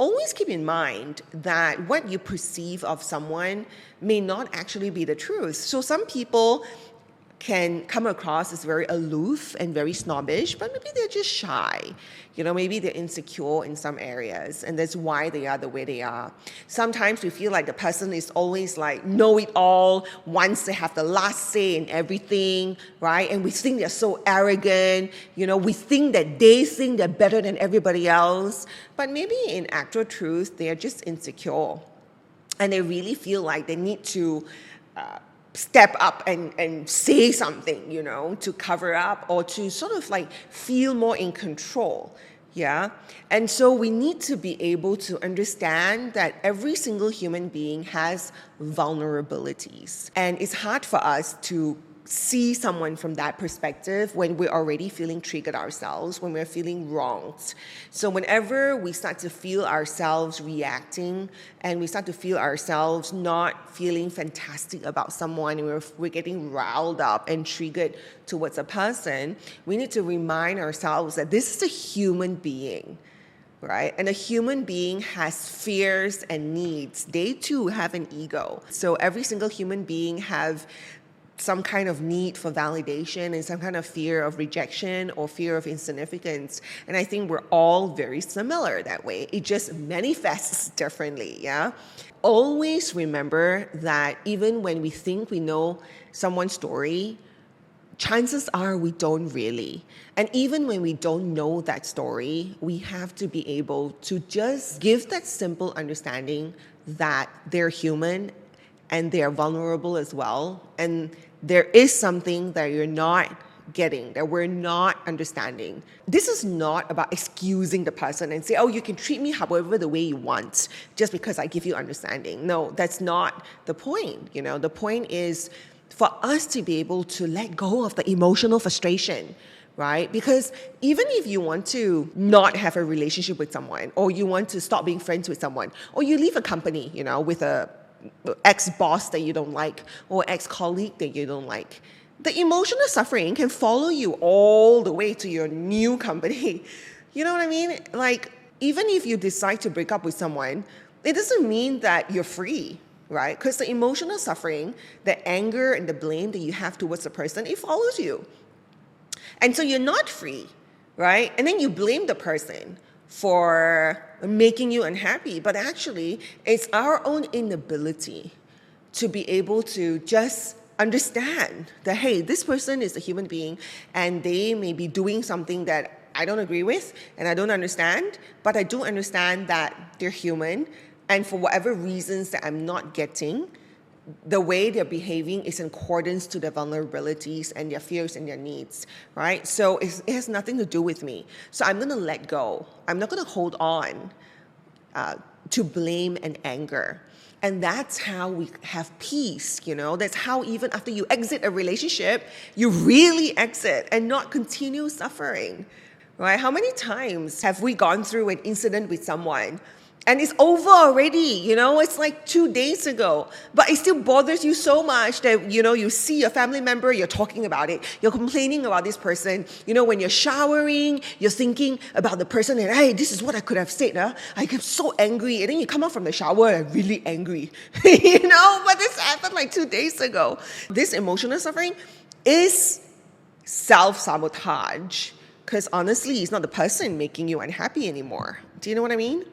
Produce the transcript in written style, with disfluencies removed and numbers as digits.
always keep in mind that what you perceive of someone may not actually be the truth. So some people can come across as very aloof and very snobbish, but maybe they're just shy. Maybe they're insecure in some areas, and that's why they are the way they are. Sometimes we feel like the person is always like know-it-all, wants to have the last say in everything, right? And we think they're so arrogant. We think that they think they're better than everybody else, but maybe in actual truth, they are just insecure, and they really feel like they need to step up and say something, to cover up or to sort of like feel more in control. Yeah. And so we need to be able to understand that every single human being has vulnerabilities. And it's hard for us to see someone from that perspective when we're already feeling triggered ourselves, when we're feeling wronged. So whenever we start to feel ourselves reacting and we start to feel ourselves not feeling fantastic about someone, and we're getting riled up and triggered towards a person, we need to remind ourselves that this is a human being, right? And a human being has fears and needs. They too have an ego. So every single human being have some kind of need for validation and some kind of fear of rejection or fear of insignificance. And I think we're all very similar that way. It just manifests differently, yeah? Always remember that even when we think we know someone's story, chances are we don't really. And even when we don't know that story, we have to be able to just give that simple understanding that they're human and they're vulnerable as well. And there is something that you're not getting, that we're not understanding. This is not about excusing the person and say, oh, you can treat me however the way you want just because I give you understanding. No, that's not the point. The point is for us to be able to let go of the emotional frustration, right? Because even if you want to not have a relationship with someone, or you want to stop being friends with someone, or you leave a company, with a ex-boss that you don't like or ex-colleague that you don't like, the emotional suffering can follow you all the way to your new company. You know what I mean? Like, even if you decide to break up with someone, it doesn't mean that you're free, right? Because the emotional suffering, the anger and the blame that you have towards the person, it follows you. And so you're not free, right? And then you blame the person for making you unhappy. But actually, it's our own inability to be able to just understand that, hey, this person is a human being and they may be doing something that I don't agree with and I don't understand, but I do understand that they're human. And for whatever reasons that I'm not getting, the way they're behaving is in accordance to their vulnerabilities and their fears and their needs, right? So it has nothing to do with me. So I'm going to let go. I'm not going to hold on to blame and anger. And that's how we have peace, That's how even after you exit a relationship, you really exit and not continue suffering, right? How many times have we gone through an incident with someone and it's over already, it's like 2 days ago, but it still bothers you so much that, you see a family member, you're talking about it, you're complaining about this person, when you're showering, you're thinking about the person and, hey, this is what I could have said, I get so angry, and then you come out from the shower and really angry, but this happened like 2 days ago. This emotional suffering is self-sabotage, because honestly, it's not the person making you unhappy anymore. Do you know what I mean?